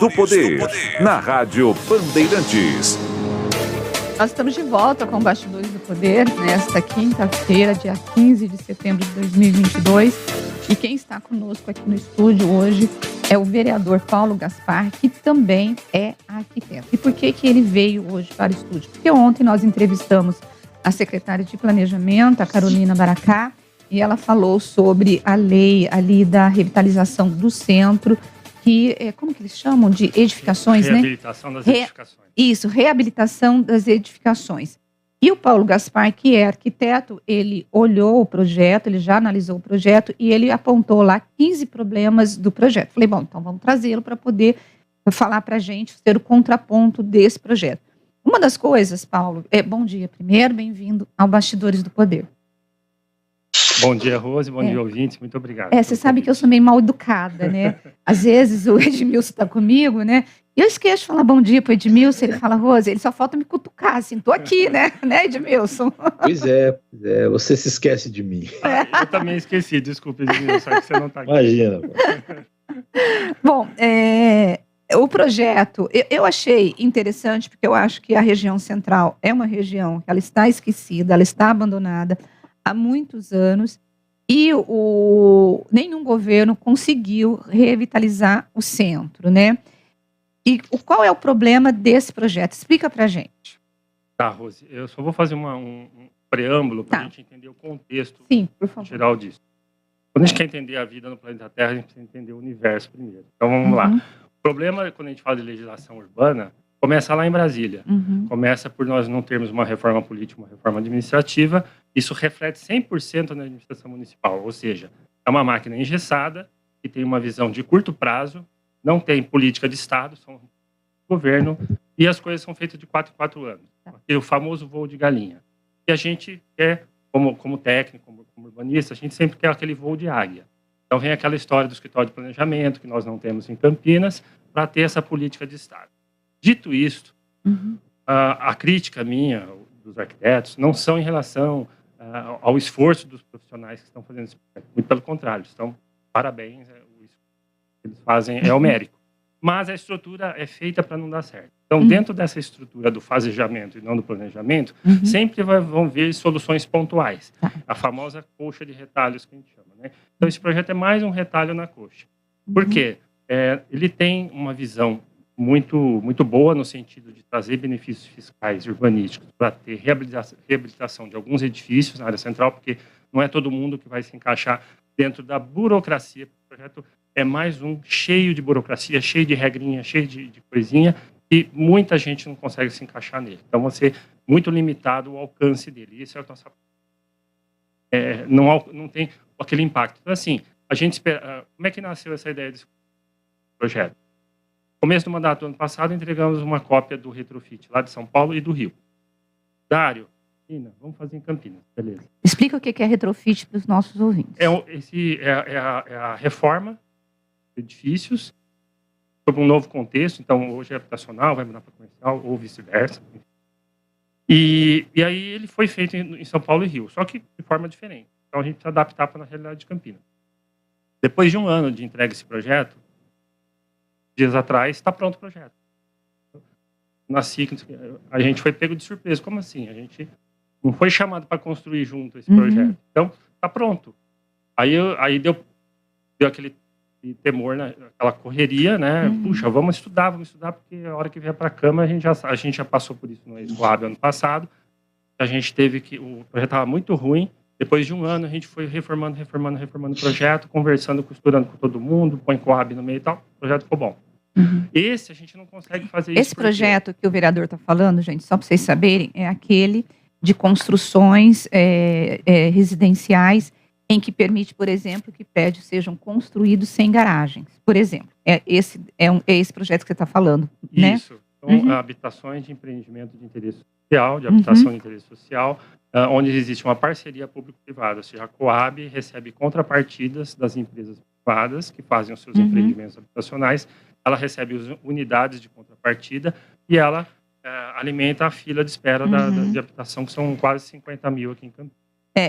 do Poder, na Rádio Bandeirantes. Nós estamos de volta com Bastidores do Poder, nesta quinta-feira, dia 15 de setembro de 2022. E quem está conosco aqui no estúdio hoje é o vereador Paulo Gaspar, que também é arquiteto. E por que ele veio hoje para o estúdio? Porque ontem nós entrevistamos a secretária de Planejamento, a Carolina Baracá, e ela falou sobre a lei ali da revitalização do centro, que é, como que eles chamam? De edificações, reabilitação, né? Das edificações. Isso, reabilitação das edificações. E o Paulo Gaspar, que é arquiteto, ele olhou o projeto, ele já analisou o projeto e ele apontou lá 15 problemas do projeto. Falei, bom, então vamos trazê-lo para poder falar para a gente, ser o contraponto desse projeto. Uma das coisas, Paulo, bom dia primeiro, bem-vindo ao Bastidores do Poder. Bom dia, Rose, bom dia, ouvintes, muito obrigado. Você sabe que eu sou meio mal educada, né? Às vezes o Edmilson está comigo, né? E eu esqueço de falar bom dia pro Edmilson, ele fala, Rose, ele só falta me cutucar, assim, tô aqui, né, Edmilson? Pois é, você se esquece de mim. Eu também esqueci, desculpa, Edmilson, só que você não está aqui. Imagina. Bom, o projeto, eu achei interessante, porque eu acho que a região central é uma região que ela está esquecida, ela está abandonada há muitos anos, e nenhum governo conseguiu revitalizar o centro, né? E qual é o problema desse projeto? Explica pra gente. Tá, Rose, eu só vou fazer um preâmbulo para a gente entender o contexto geral disso. Quando a gente quer entender a vida no planeta Terra, a gente precisa entender o universo primeiro. Então vamos lá. O problema, quando a gente fala de legislação urbana, começa lá em Brasília. Começa por nós não termos uma reforma política, uma reforma administrativa. Isso reflete 100% na administração municipal, ou seja, é uma máquina engessada, que tem uma visão de curto prazo, não tem política de Estado, são governo, e as coisas são feitas de 4 em 4 anos. O famoso voo de galinha. E a gente quer, como técnico, como urbanista, a gente sempre quer aquele voo de águia. Então vem aquela história do escritório de planejamento, que nós não temos em Campinas, para ter essa política de Estado. Dito isto, a crítica minha, dos arquitetos, não são em relação ao esforço dos profissionais que estão fazendo isso. Muito pelo contrário, estão parabéns, o esforço que eles fazem é homérico. Mas a estrutura é feita para não dar certo. Então, dentro dessa estrutura do fasejamento e não do planejamento, sempre vão vir soluções pontuais. A famosa coxa de retalhos que a gente chama, né? Então, esse projeto é mais um retalho na coxa. Por quê? Ele tem uma visão muito boa no sentido de trazer benefícios fiscais e urbanísticos para ter reabilitação de alguns edifícios na área central, porque não é todo mundo que vai se encaixar dentro da burocracia. O projeto é mais um cheio de burocracia, cheio de regrinha, cheio de coisinha, e muita gente não consegue se encaixar nele. Então, vai ser muito limitado o alcance dele. Isso é o nosso... não tem aquele impacto. Então, assim, a gente espera... Como é que nasceu essa ideia desse projeto? No começo do mandato do ano passado, entregamos uma cópia do retrofit lá de São Paulo e do Rio. Dário, vamos fazer em Campinas, beleza. Explica o que é retrofit para os nossos ouvintes. É a reforma de edifícios sob um novo contexto. Então, hoje é habitacional, vai mudar para comercial ou vice-versa. E aí ele foi feito em São Paulo e Rio, só que de forma diferente. Então, a gente precisa adaptar para a realidade de Campinas. Depois de um ano de entrega desse projeto, dias atrás, está pronto o projeto. Na SIC, a gente foi pego de surpresa. Como assim? A gente não foi chamado para construir junto esse projeto. Então, está pronto. Aí deu aquele temor, né? Aquela correria, né? Puxa, vamos estudar, porque a hora que vier para a Câmara, a gente já passou por isso no Escoab ano passado. A gente teve que... O projeto estava muito ruim. Depois de um ano, a gente foi reformando o projeto, conversando, costurando com todo mundo, põe Coab no meio e tal. O projeto ficou bom. Esse a gente não consegue fazer isso. Esse projeto que o vereador está falando, gente, só para vocês saberem, é aquele de construções residenciais em que permite, por exemplo, que prédios sejam construídos sem garagens. Por exemplo, é esse projeto que você está falando, né? Isso. Então, habitações de empreendimento de interesse social, de habitação de interesse social, onde existe uma parceria público-privada, ou seja, a Coab recebe contrapartidas das empresas privadas que fazem os seus empreendimentos habitacionais, ela recebe unidades de contrapartida e ela alimenta a fila de espera de habitação, que são quase 50 mil aqui em Campinas.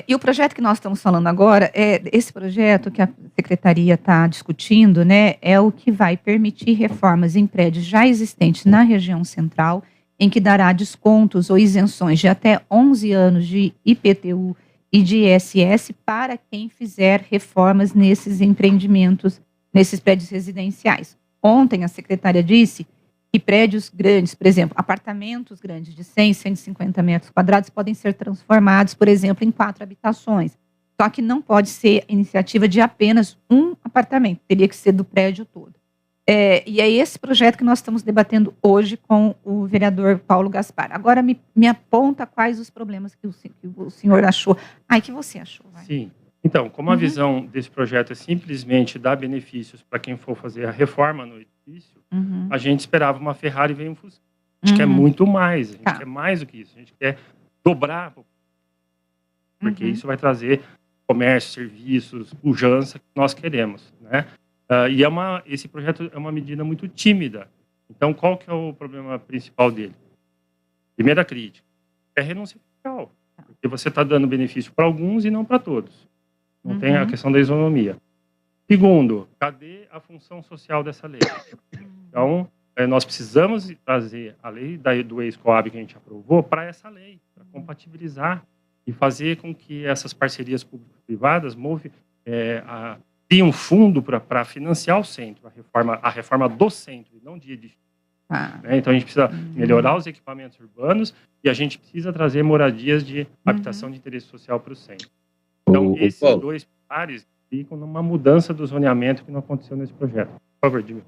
E o projeto que nós estamos falando agora, esse projeto que a Secretaria está discutindo, né, é o que vai permitir reformas em prédios já existentes na região central, em que dará descontos ou isenções de até 11 anos de IPTU e de ISS para quem fizer reformas nesses empreendimentos, nesses prédios residenciais. Ontem, a secretária disse que prédios grandes, por exemplo, apartamentos grandes de 100, 150 metros quadrados podem ser transformados, por exemplo, em 4 habitações. Só que não pode ser iniciativa de apenas um apartamento, teria que ser do prédio todo. E é esse projeto que nós estamos debatendo hoje com o vereador Paulo Gaspar. Agora me aponta quais os problemas que o senhor achou. Que você achou? Vai. Sim. Então, como a visão desse projeto é simplesmente dar benefícios para quem for fazer a reforma no edifício, a gente esperava uma Ferrari e veio um Fusca. A gente quer muito mais, a gente quer mais do que isso. A gente quer dobrar, porque isso vai trazer comércio, serviços, pujança que nós queremos, né? Esse projeto é uma medida muito tímida. Então, qual que é o problema principal dele? Primeira crítica, é renúncia fiscal, porque você está dando benefício para alguns e não para todos. Não tem a questão da isonomia. Segundo, cadê a função social dessa lei? Então, nós precisamos trazer a lei do ex-Coab que a gente aprovou para essa lei, para compatibilizar e fazer com que essas parcerias público-privadas criem um fundo para financiar o centro, a reforma do centro, e não de edifício. Então, a gente precisa melhorar os equipamentos urbanos e a gente precisa trazer moradias de habitação de interesse social para o centro. Então, esses dois pilares ficam numa mudança do zoneamento que não aconteceu nesse projeto. Por favor, diga.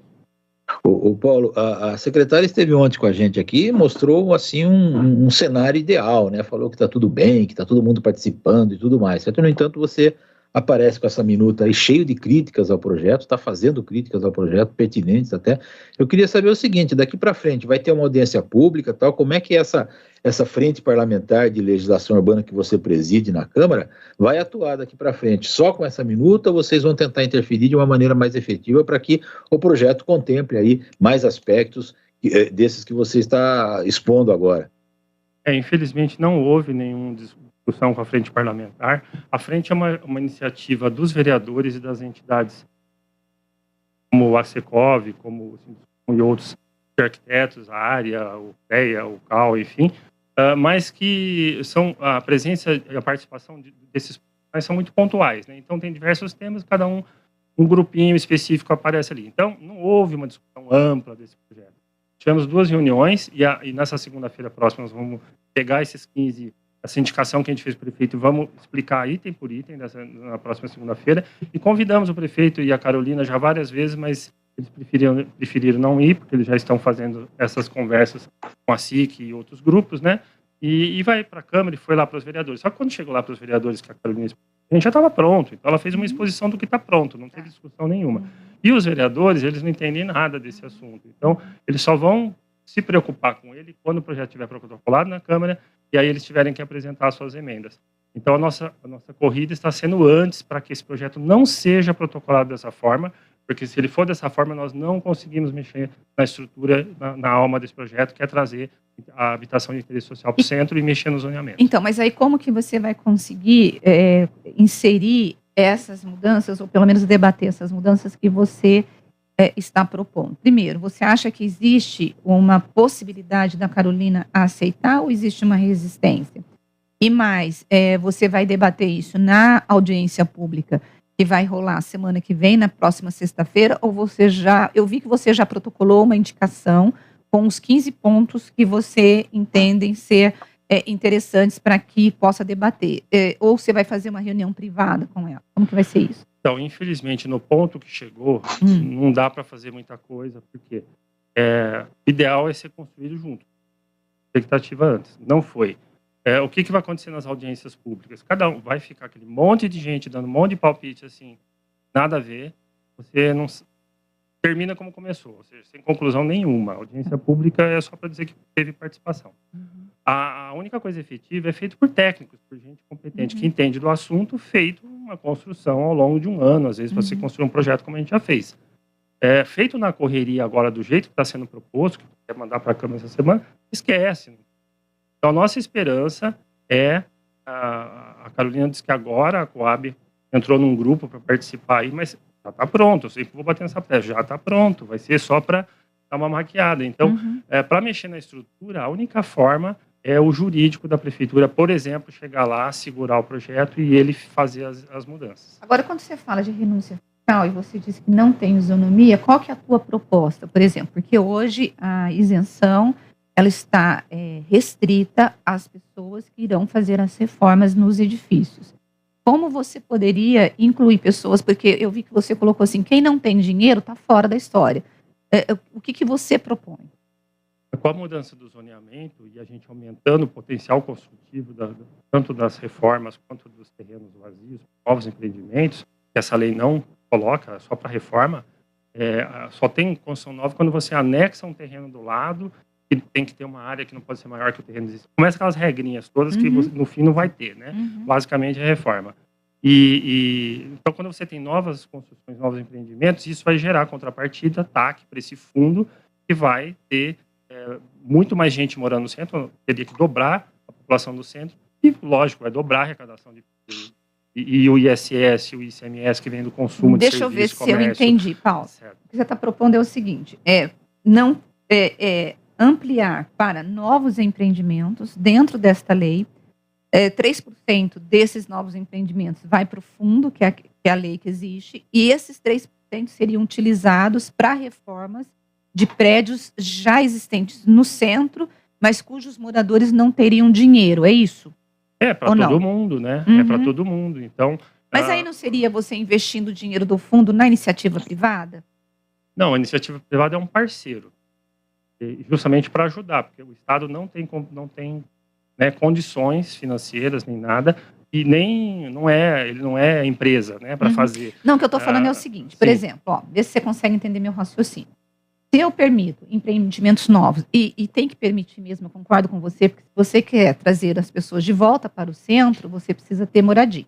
O Paulo, a secretária esteve ontem com a gente aqui e mostrou assim um cenário ideal, né? Falou que está tudo bem, que está todo mundo participando e tudo mais. No entanto, você aparece com essa minuta aí cheio de críticas ao projeto, está fazendo críticas ao projeto, pertinentes até. Eu queria saber o seguinte, daqui para frente vai ter uma audiência pública, tal, como é que essa frente parlamentar de legislação urbana que você preside na Câmara vai atuar daqui para frente? Só com essa minuta ou vocês vão tentar interferir de uma maneira mais efetiva para que o projeto contemple aí mais aspectos desses que você está expondo agora? Infelizmente não houve nenhum discussão com a frente parlamentar. A frente é uma iniciativa dos vereadores e das entidades como a Secov, como e outros arquitetos, a área, o PEA, o CAL, enfim, mas que a presença e a participação desses profissionais são muito pontuais, né? Então tem diversos temas, cada um grupinho específico aparece ali. Então não houve uma discussão ampla desse projeto. Tivemos 2 reuniões e nessa segunda-feira próxima nós vamos pegar esses 15, essa indicação que a gente fez para o prefeito, vamos explicar item por item na próxima segunda-feira, e convidamos o prefeito e a Carolina já várias vezes, mas eles preferiram não ir, porque eles já estão fazendo essas conversas com a SIC e outros grupos, né? E vai para a Câmara e foi lá para os vereadores. Só que quando chegou lá para os vereadores, que a Carolina a gente já estava pronto, então ela fez uma exposição do que está pronto, não teve discussão nenhuma. E os vereadores, eles não entendem nada desse assunto, então eles só vão se preocupar com ele quando o projeto estiver protocolado na Câmara e aí eles tiverem que apresentar as suas emendas. Então a nossa corrida está sendo antes para que esse projeto não seja protocolado dessa forma, porque se ele for dessa forma, nós não conseguimos mexer na estrutura, na alma desse projeto, que é trazer a habitação de interesse social para o centro e mexer no zoneamento. Então, mas aí como que você vai conseguir inserir essas mudanças, ou pelo menos debater essas mudanças que você está propondo? Primeiro, você acha que existe uma possibilidade da Carolina aceitar ou existe uma resistência? E mais, você vai debater isso na audiência pública que vai rolar semana que vem, na próxima sexta-feira, ou eu vi que você já protocolou uma indicação com os 15 pontos que você entendem ser interessantes para que possa debater, ou você vai fazer uma reunião privada com ela? Como que vai ser isso? Então, infelizmente, no ponto que chegou, não dá para fazer muita coisa, porque o ideal é ser construído junto. Expectativa antes, não foi. O que vai acontecer nas audiências públicas? Cada um vai ficar aquele monte de gente dando um monte de palpite, assim, nada a ver. Você não termina como começou, ou seja, sem conclusão nenhuma. A audiência pública é só para dizer que teve participação. A única coisa efetiva é feita por técnicos, por gente competente que entende do assunto, feito uma construção ao longo de um ano, às vezes você construir um projeto como a gente já fez. Feito na correria agora do jeito que está sendo proposto, que quer mandar para a Câmara essa semana, esquece. Então, a nossa esperança é a A Carolina disse que agora a Coab entrou num grupo para participar aí, mas já está pronto. Eu sempre vou bater nessa pedra, já está pronto. Vai ser só para dar uma maquiada. Então, para mexer na estrutura, a única forma é o jurídico da prefeitura, por exemplo, chegar lá, segurar o projeto e ele fazer as mudanças. Agora, quando você fala de renúncia fiscal e você diz que não tem isonomia, qual que é a tua proposta, por exemplo? Porque hoje a isenção ela está restrita às pessoas que irão fazer as reformas nos edifícios. Como você poderia incluir pessoas, porque eu vi que você colocou assim, quem não tem dinheiro está fora da história. O que você propõe? Com a mudança do zoneamento e a gente aumentando o potencial construtivo tanto das reformas quanto dos terrenos vazios, novos empreendimentos, que essa lei não coloca só para reforma, só tem construção nova quando você anexa um terreno do lado, que tem que ter uma área que não pode ser maior que o terreno existente. Começa aquelas regrinhas todas que você, no fim não vai ter, né? Basicamente é reforma. Então, quando você tem novas construções, novos empreendimentos, isso vai gerar contrapartida, TAC, para esse fundo, que vai ter muito mais gente morando no centro, teria que dobrar a população do centro, e, lógico, vai dobrar a arrecadação de e o ISS, o ICMS que vem do consumo de serviço, Deixa eu ver se eu entendi, Paulo. Certo. O que você está propondo é o seguinte, ampliar para novos empreendimentos dentro desta lei, 3% desses novos empreendimentos vai para o fundo, que é a lei que existe, e esses 3% seriam utilizados para reformas de prédios já existentes no centro, mas cujos moradores não teriam dinheiro, é isso? Para todo mundo, né? É para todo mundo. Então, mas aí não seria você investindo o dinheiro do fundo na iniciativa privada? Não, a iniciativa privada é um parceiro, justamente para ajudar, porque o Estado não tem né, condições financeiras nem nada, e ele não é empresa, né, para fazer. Não, o que eu estou falando é o seguinte, por exemplo, vê se você consegue entender meu raciocínio. Se eu permito empreendimentos novos, e tem que permitir mesmo, eu concordo com você, porque se você quer trazer as pessoas de volta para o centro, você precisa ter moradia.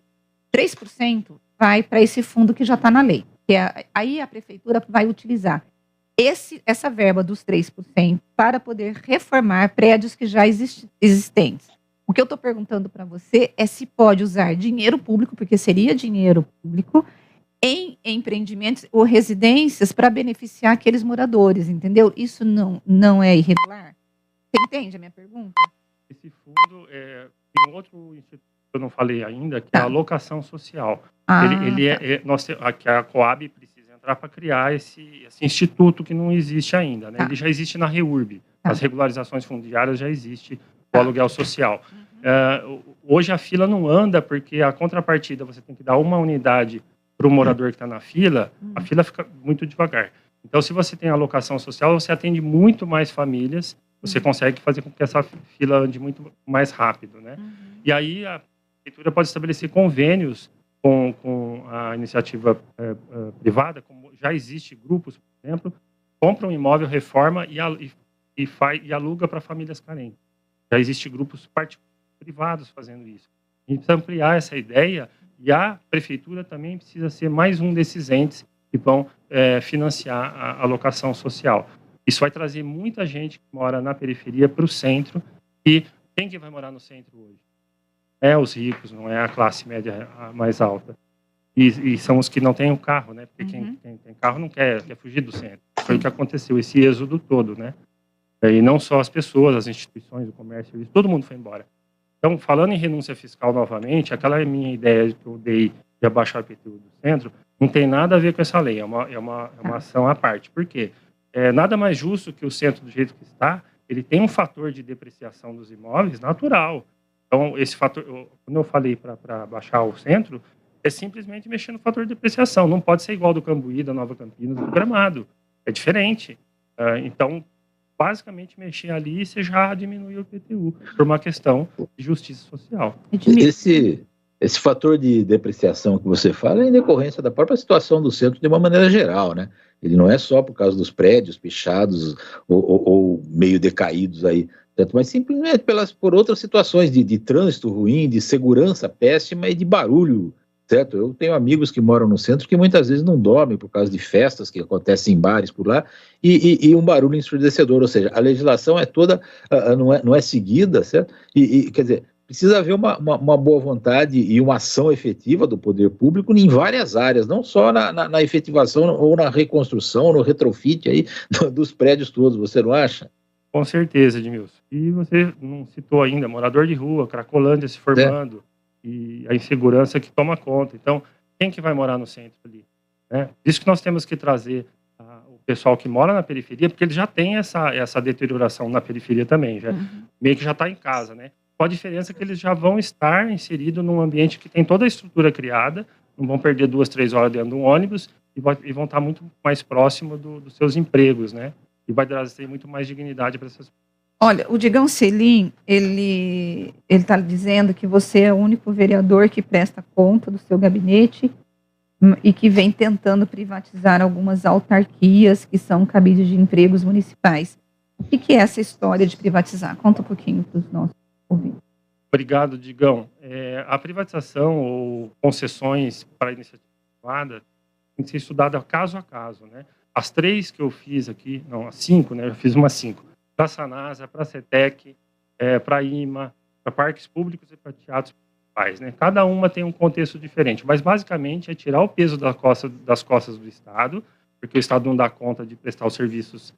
3% vai para esse fundo que já está na lei, que aí a prefeitura vai utilizar essa verba dos 3% para poder reformar prédios que já existentes. O que eu estou perguntando para você é se pode usar dinheiro público, porque seria dinheiro público, em empreendimentos ou residências para beneficiar aqueles moradores, entendeu? Isso não é irregular? Você entende a minha pergunta? Esse fundo tem um outro instituto que eu não falei ainda, que é a alocação social. A Coab precisa entrar para criar esse instituto que não existe ainda, né? Ele já existe na REURB. As regularizações fundiárias já existe o aluguel social. Hoje a fila não anda porque a contrapartida você tem que dar uma unidade para o morador que está na fila, a fila fica muito devagar. Então, se você tem alocação social, você atende muito mais famílias, você consegue fazer com que essa fila ande muito mais rápido, né? E aí a prefeitura pode estabelecer convênios com a iniciativa privada, como já existe grupos, por exemplo, compra um imóvel, reforma e aluga para famílias carentes. Já existe grupos privados fazendo isso. A gente precisa ampliar essa ideia. E a prefeitura também precisa ser mais um desses entes que vão financiar a alocação social. Isso vai trazer muita gente que mora na periferia para o centro. E quem que vai morar no centro hoje? É os ricos, não é a classe média mais alta. E são os que não têm o carro, né? Porque quem tem carro não quer fugir do centro. Foi o que aconteceu, esse êxodo todo, né? E não só as pessoas, as instituições, o comércio, todo mundo foi embora. Então, falando em renúncia fiscal novamente, aquela minha ideia que eu dei de abaixar o IPTU do centro, não tem nada a ver com essa lei, é uma ação à parte. Por quê? Nada mais justo que o centro, do jeito que está, ele tem um fator de depreciação dos imóveis natural. Então, esse fator, quando eu falei para baixar o centro, é simplesmente mexer no fator de depreciação. Não pode ser igual do Cambuí, da Nova Campinas, do Gramado. É diferente. Então, basicamente, mexer ali, você já diminuiu o IPTU por uma questão de justiça social. Esse fator de depreciação que você fala é em decorrência da própria situação do centro de uma maneira geral, né? Ele não é só por causa dos prédios pichados ou meio decaídos aí, mas simplesmente por outras situações de trânsito ruim, de segurança péssima e de barulho, certo? Eu tenho amigos que moram no centro que muitas vezes não dormem por causa de festas que acontecem em bares por lá e um barulho ensurdecedor, ou seja, a legislação é toda, não é seguida, certo? Quer dizer, precisa haver uma boa vontade e uma ação efetiva do poder público em várias áreas, não só na efetivação ou na reconstrução, no retrofit aí dos prédios todos, você não acha? Com certeza, Edmilson. E você não citou ainda, morador de rua, Cracolândia se formando, e a insegurança que toma conta. Então, quem que vai morar no centro ali? Né? Isso que nós temos que trazer o pessoal que mora na periferia, porque ele já tem essa deterioração na periferia também, meio que já está em casa, né? Com a diferença que eles já vão estar inseridos num ambiente que tem toda a estrutura criada, não vão perder 2, 3 horas dentro de um ônibus e vão estar muito mais próximos dos seus empregos, né? E vai trazer muito mais dignidade para essas pessoas. Olha, o Digão Selim, ele está dizendo que você é o único vereador que presta conta do seu gabinete e que vem tentando privatizar algumas autarquias que são cabides de empregos municipais. O que é essa história de privatizar? Conta um pouquinho para os nossos ouvintes. Obrigado, Digão. A privatização ou concessões para a iniciativa privada tem que ser estudada caso a caso, né? As 3 que eu fiz aqui, não, as 5, né? Eu fiz umas 5. Para a Sanasa, para a CETEC, para a IMA, para parques públicos e para teatros municipais, né? Cada uma tem um contexto diferente, mas basicamente é tirar o peso das costas do Estado, porque o Estado não dá conta de prestar os serviços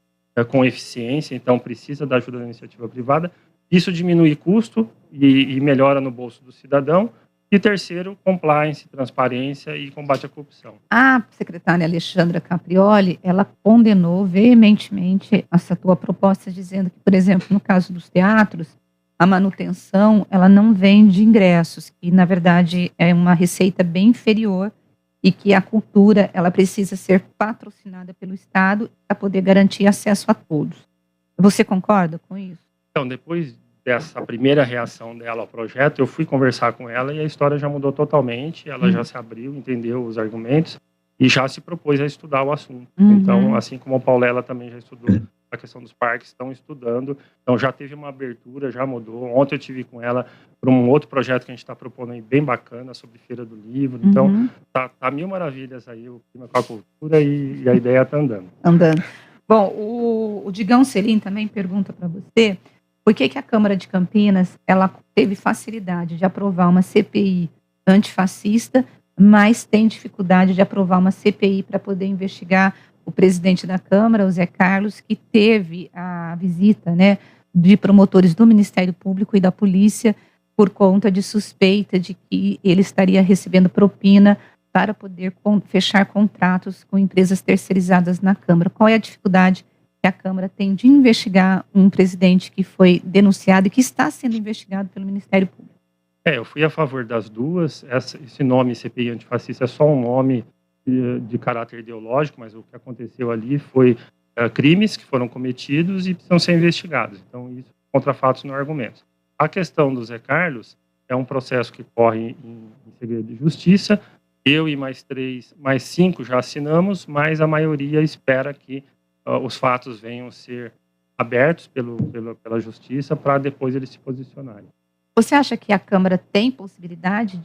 com eficiência, então precisa da ajuda da iniciativa privada. Isso diminui custo e melhora no bolso do cidadão. E terceiro, compliance, transparência e combate à corrupção. A secretária Alexandra Caprioli, ela condenou veementemente essa tua proposta, dizendo que, por exemplo, no caso dos teatros, a manutenção, ela não vem de ingressos, que, na verdade, é uma receita bem inferior e que a cultura, ela precisa ser patrocinada pelo Estado para poder garantir acesso a todos. Você concorda com isso? Então, depois dessa primeira reação dela ao projeto, eu fui conversar com ela e a história já mudou totalmente, ela já se abriu, entendeu os argumentos e já se propôs a estudar o assunto. Então, assim como a Paulela também já estudou a questão dos parques, estão estudando, então já teve uma abertura, já mudou. Ontem eu tive com ela para um outro projeto que a gente está propondo aí, bem bacana, sobre Feira do Livro, então tá mil maravilhas aí o clima com a cultura e a ideia está andando. Bom, o Digão Selim também pergunta para você por que a Câmara de Campinas ela teve facilidade de aprovar uma CPI antifascista, mas tem dificuldade de aprovar uma CPI para poder investigar o presidente da Câmara, o Zé Carlos, que teve a visita, né, de promotores do Ministério Público e da Polícia por conta de suspeita de que ele estaria recebendo propina para poder fechar contratos com empresas terceirizadas na Câmara. Qual é a dificuldade que a Câmara tem de investigar um presidente que foi denunciado e que está sendo investigado pelo Ministério Público? Eu fui a favor das duas. Esse nome CPI antifascista é só um nome de caráter ideológico, mas o que aconteceu ali foi crimes que foram cometidos e precisam ser investigados. Então, isso contra fatos não argumentos. A questão do Zé Carlos é um processo que corre em segredo de justiça. Eu e mais 5 já assinamos, mas a maioria espera que os fatos venham ser abertos pela justiça para depois eles se posicionarem. Você acha que a Câmara tem possibilidade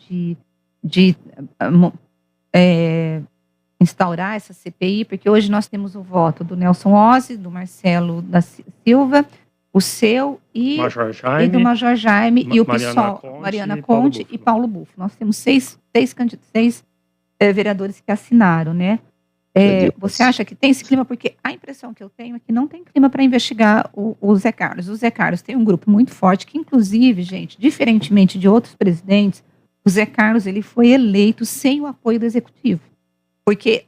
de instaurar essa CPI? Porque hoje nós temos o voto do Nelson Ozzi, do Marcelo da Silva, o seu e do Major Jaime e o PSOL, Mariana Conte e Paulo Bufo. Nós temos seis vereadores que assinaram, né? Você acha que tem esse clima? Porque a impressão que eu tenho é que não tem clima para investigar o Zé Carlos. O Zé Carlos tem um grupo muito forte que, inclusive, gente, diferentemente de outros presidentes, o Zé Carlos ele foi eleito sem o apoio do Executivo. Porque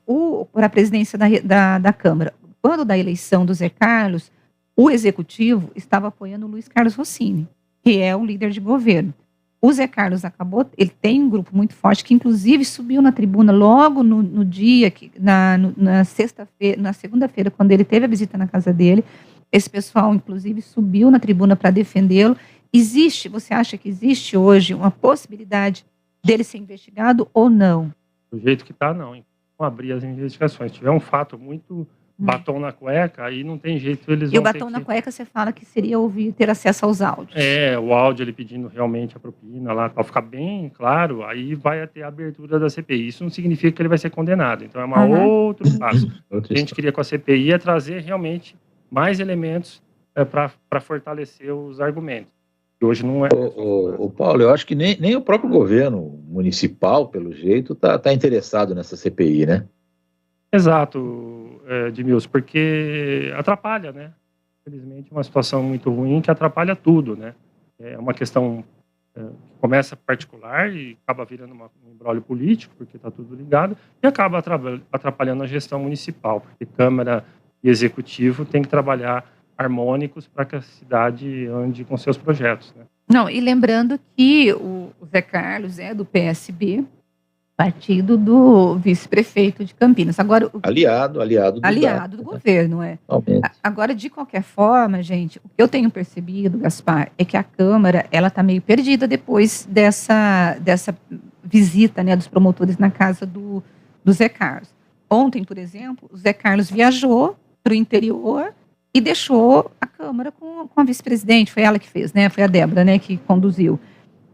para a presidência da Câmara, quando da eleição do Zé Carlos, o Executivo estava apoiando o Luiz Carlos Rossini, que é o líder de governo. O Zé Carlos ele tem um grupo muito forte, que inclusive subiu na tribuna logo no dia, na segunda-feira, quando ele teve a visita na casa dele. Esse pessoal, inclusive, subiu na tribuna para defendê-lo. Você acha que existe hoje uma possibilidade dele ser investigado ou não? Do jeito que está, não. Então, abrir as investigações. Se tiver um fato muito batom na cueca, aí não tem jeito, eles vão ter. E o batom na cueca, você fala que seria ter acesso aos áudios. O áudio ele pedindo realmente a propina lá, para ficar bem claro, aí vai ter a abertura da CPI. Isso não significa que ele vai ser condenado, então é outro passo. O que a gente queria com a CPI é trazer realmente mais elementos para fortalecer os argumentos. E hoje não é. O Paulo, eu acho que nem o próprio governo municipal, pelo jeito, tá interessado nessa CPI, né? Exato, Edmilson, porque atrapalha, né? Infelizmente, uma situação muito ruim que atrapalha tudo, né? É uma questão que começa particular e acaba virando um imbróglio político, porque está tudo ligado, e acaba atrapalhando a gestão municipal, porque Câmara e Executivo têm que trabalhar harmônicos para que a cidade ande com seus projetos, né? Não, e lembrando que o Zé Carlos é do PSB, partido do vice-prefeito de Campinas. Agora, aliado do governo, Agora, de qualquer forma, gente, o que eu tenho percebido, Gaspar, é que a Câmara, ela está meio perdida depois dessa visita, né, dos promotores na casa do Zé Carlos. Ontem, por exemplo, o Zé Carlos viajou para o interior e deixou a Câmara com a vice-presidente, foi ela que fez, né, foi a Débora, né, que conduziu.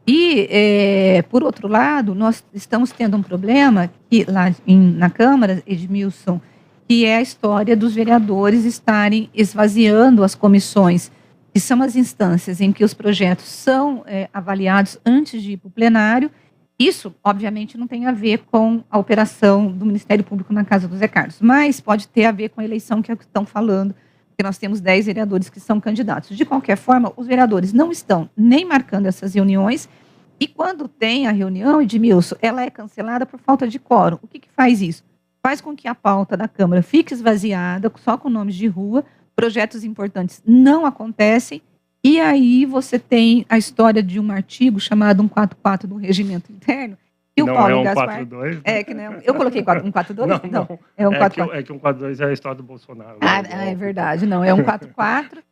E, por outro lado, nós estamos tendo um problema que, lá na Câmara, Edmilson, que é a história dos vereadores estarem esvaziando as comissões, que são as instâncias em que os projetos são avaliados antes de ir para o plenário. Isso, obviamente, não tem a ver com a operação do Ministério Público na casa do Zé Carlos, mas pode ter a ver com a eleição que estão falando, porque nós temos 10 vereadores que são candidatos. De qualquer forma, os vereadores não estão nem marcando essas reuniões, e quando tem a reunião, Edmilson, ela é cancelada por falta de quórum. O que faz isso? Faz com que a pauta da Câmara fique esvaziada, só com nomes de rua, projetos importantes não acontecem, e aí você tem a história de um artigo chamado 144 do Regimento Interno, que o Paulo Gaspar... 142? Que não, eu coloquei 142? Não. É 144. É que 142 é a história do Bolsonaro. É verdade. Não, é 144,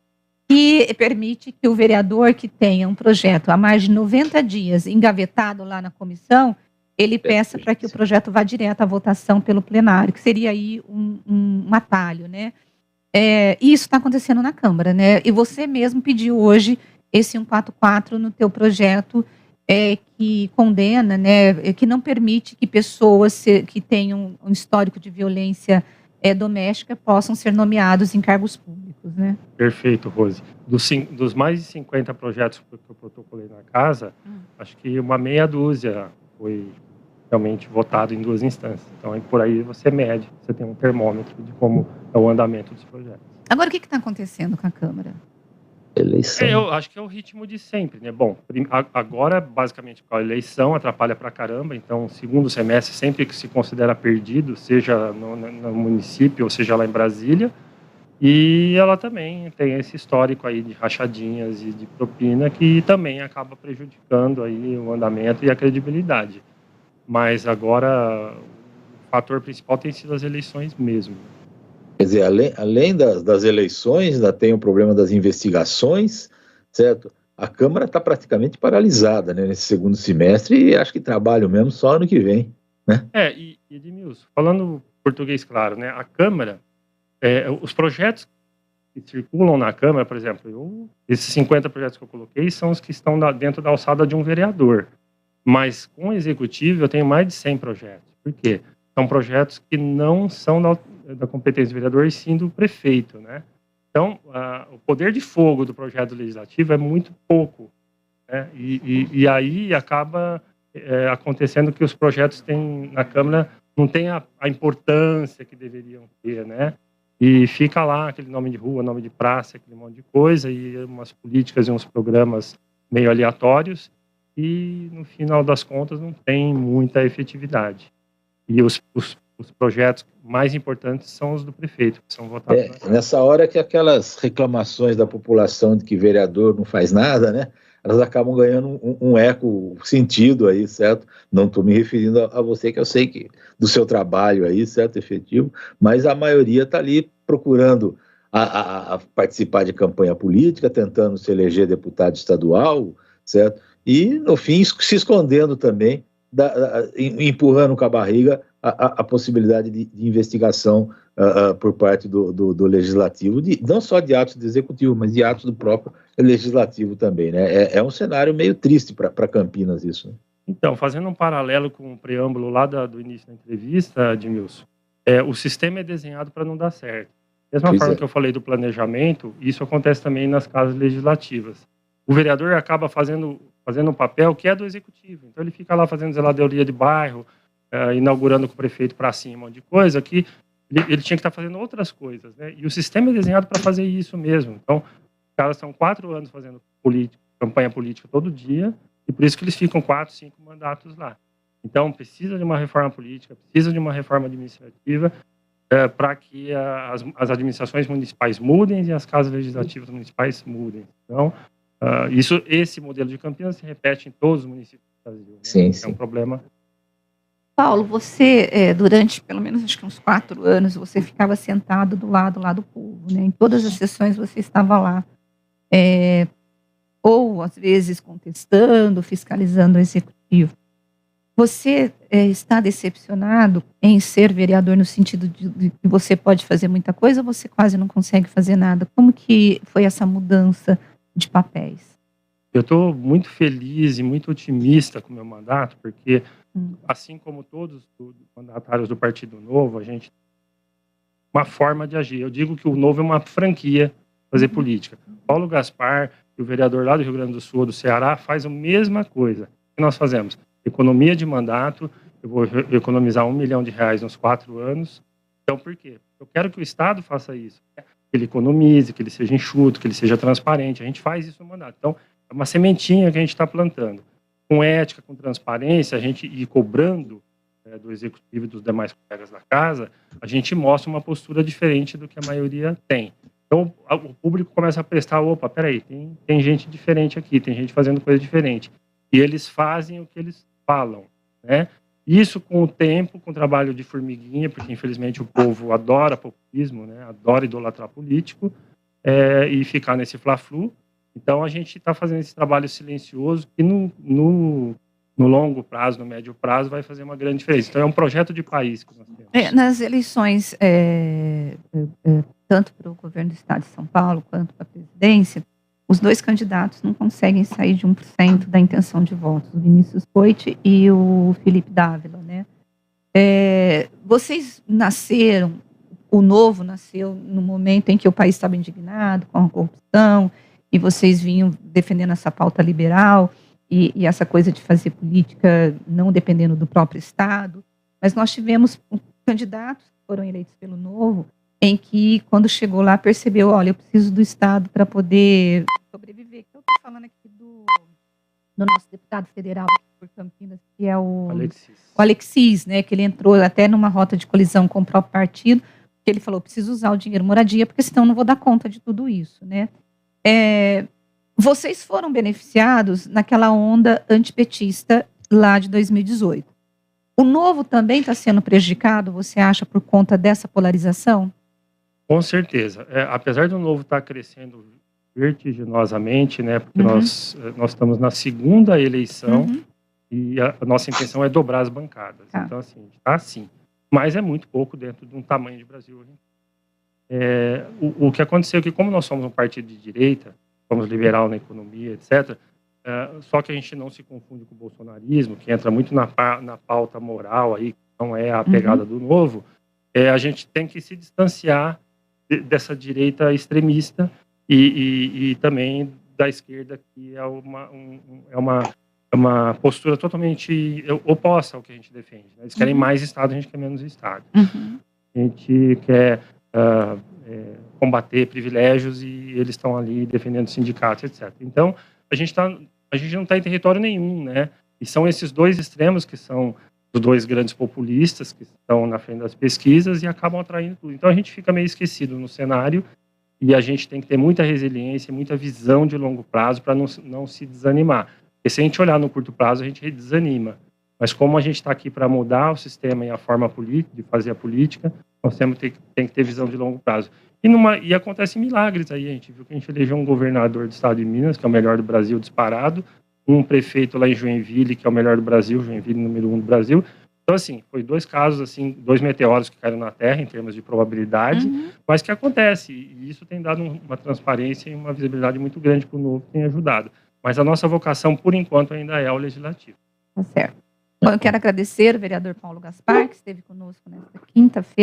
que permite que o vereador que tenha um projeto há mais de 90 dias engavetado lá na comissão, ele peça para que o projeto vá direto à votação pelo plenário, que seria aí um atalho, né? E isso está acontecendo na Câmara, né? E você mesmo pediu hoje esse 144 no teu projeto, que condena, né, que não permite que pessoas que tenham um histórico de violência doméstica possam ser nomeados em cargos públicos, né? Perfeito, Rose. Dos mais de 50 projetos que eu protocolei na casa, acho que uma meia dúzia foi realmente votado em 2 instâncias. Então, por aí você mede, você tem um termômetro de como é o andamento dos projetos. Agora, o que está acontecendo com a Câmara? Eleição. Eu acho que é o ritmo de sempre, né? Bom, agora, basicamente, com a eleição, atrapalha pra caramba. Então, segundo semestre, sempre que se considera perdido, seja no município ou seja lá em Brasília. E ela também tem esse histórico aí de rachadinhas e de propina que também acaba prejudicando aí o andamento e a credibilidade. Mas agora, o fator principal tem sido as eleições mesmo. Quer dizer, além das eleições, ainda tem o problema das investigações, certo? A Câmara está praticamente paralisada, né, nesse segundo semestre, e acho que trabalho mesmo só ano que vem, né? E Edmilson, falando português claro, né, a Câmara, os projetos que circulam na Câmara, por exemplo, esses 50 projetos que eu coloquei são os que estão dentro da alçada de um vereador, mas com o Executivo eu tenho mais de 100 projetos. Por quê? São projetos que não são da competência do vereador, e sim do prefeito, né? Então, o poder de fogo do projeto legislativo é muito pouco, né? E aí acaba acontecendo que os projetos na Câmara não têm a importância que deveriam ter, né? E fica lá aquele nome de rua, nome de praça, aquele monte de coisa, e umas políticas e uns programas meio aleatórios, e no final das contas não tem muita efetividade. E os projetos mais importantes são os do prefeito, que são votados. Nessa hora que aquelas reclamações da população de que vereador não faz nada, né? Elas acabam ganhando um eco sentido aí, certo? Não estou me referindo a você, que eu sei que do seu trabalho aí, certo, efetivo, mas a maioria está ali procurando a participar de campanha política, tentando se eleger deputado estadual, certo? E, no fim, se escondendo também, empurrando com a barriga a possibilidade de investigação por parte do legislativo, não só de atos do executivo, mas de atos do próprio legislativo também, né? É um cenário meio triste para Campinas isso, né? Então, fazendo um paralelo com o preâmbulo lá do início da entrevista, Edmilson, o sistema é desenhado para não dar certo. Da mesma forma que eu falei do planejamento, isso acontece também nas casas legislativas. o vereador acaba fazendo um papel que é do executivo. Então, ele fica lá fazendo zeladoria de bairro, inaugurando com o prefeito para cima, um monte de coisa, que ele tinha que estar fazendo outras coisas, né? E o sistema é desenhado para fazer isso mesmo. Então, os caras são 4 anos fazendo campanha política todo dia, e por isso que eles ficam 4, 5 mandatos lá. Então, precisa de uma reforma política, precisa de uma reforma administrativa, para que as administrações municipais mudem e as casas legislativas municipais mudem. Então, esse modelo de Campinas se repete em todos os municípios do Brasil. Né? Sim. É um problema. Paulo, você, durante pelo menos acho que uns 4 anos, você ficava sentado do lado lá do povo, né? Em todas as sessões você estava lá. Ou, às vezes, contestando, fiscalizando o executivo. Você está decepcionado em ser vereador no sentido de que você pode fazer muita coisa ou você quase não consegue fazer nada? Como que foi essa mudança de papéis? Eu estou muito feliz e muito otimista com o meu mandato, porque, assim como todos os mandatários do Partido Novo, a gente tem uma forma de agir. Eu digo que o Novo é uma franquia fazer política. Paulo Gaspar, o vereador lá do Rio Grande do Sul, do Ceará, faz a mesma coisa que nós fazemos. Economia de mandato, eu vou economizar R$1 milhão nos 4 anos. Então, por quê? Eu quero que o Estado faça isso. Que ele economize, que ele seja enxuto, que ele seja transparente. A gente faz isso no mandato. Então, é uma sementinha que a gente está plantando. Com ética, com transparência, a gente ir cobrando do Executivo e dos demais colegas da casa, a gente mostra uma postura diferente do que a maioria tem. Então, o público começa a prestar, opa, peraí, tem gente diferente aqui, tem gente fazendo coisa diferente. E eles fazem o que eles falam, né? Isso com o tempo, com o trabalho de formiguinha, porque infelizmente o povo adora populismo, né? Adora idolatrar político e ficar nesse fla-flu. Então a gente está fazendo esse trabalho silencioso que no longo prazo, no médio prazo, vai fazer uma grande diferença. Então é um projeto de país que nós temos. Nas eleições, tanto para o governo do estado de São Paulo quanto para a presidência, os 2 candidatos não conseguem sair de 1% da intenção de votos, o Vinícius Poit e o Felipe Dávila, né? Vocês nasceram, o Novo nasceu no momento em que o país estava indignado com a corrupção, e vocês vinham defendendo essa pauta liberal, e essa coisa de fazer política não dependendo do próprio Estado. Mas nós tivemos candidatos que foram eleitos pelo Novo, em que, quando chegou lá, percebeu, olha, eu preciso do Estado para poder sobreviver. Eu estou falando aqui do nosso deputado federal aqui por Campinas, que é o Alexis, né, que ele entrou até numa rota de colisão com o próprio partido, porque ele falou, preciso usar o dinheiro moradia, porque senão não vou dar conta de tudo isso, né? Vocês foram beneficiados naquela onda antipetista lá de 2018. O Novo também está sendo prejudicado, você acha, por conta dessa polarização? Com certeza. Apesar do Novo estar crescendo vertiginosamente, né, porque nós estamos na 2ª eleição e a nossa intenção é dobrar as bancadas. Então, assim, está assim. Mas é muito pouco dentro de um tamanho de Brasil. O que aconteceu é que, como nós somos um partido de direita, somos liberal na economia, etc., só que a gente não se confunde com o bolsonarismo, que entra muito na pauta moral, aí, que não é a pegada do Novo, a gente tem que se distanciar dessa direita extremista e também da esquerda, que é uma postura totalmente oposta ao que a gente defende. Né? Eles querem mais Estado, a gente quer menos Estado. A gente quer combater privilégios e eles estão ali defendendo sindicatos, etc. Então, a gente não está em território nenhum, né? E são esses 2 extremos que são os 2 grandes populistas que estão na frente das pesquisas e acabam atraindo tudo. Então, a gente fica meio esquecido no cenário e a gente tem que ter muita resiliência, muita visão de longo prazo para não se desanimar. Porque se a gente olhar no curto prazo, a gente desanima. Mas como a gente está aqui para mudar o sistema e a forma política, de fazer a política, nós tem que ter visão de longo prazo. E acontecem milagres aí. A gente viu que a gente elegeu um governador do estado de Minas, que é o melhor do Brasil, disparado, um prefeito lá em Joinville, que é o melhor do Brasil, Joinville número 1 do Brasil. Então, assim, foi 2 casos, assim, 2 meteoros que caíram na Terra, em termos de probabilidade, mas que acontece. E isso tem dado uma transparência e uma visibilidade muito grande para o Novo, que tem ajudado. Mas a nossa vocação, por enquanto, ainda é o legislativo. Tá certo. Bom, eu quero agradecer o vereador Paulo Gaspar, que esteve conosco nesta quinta-feira.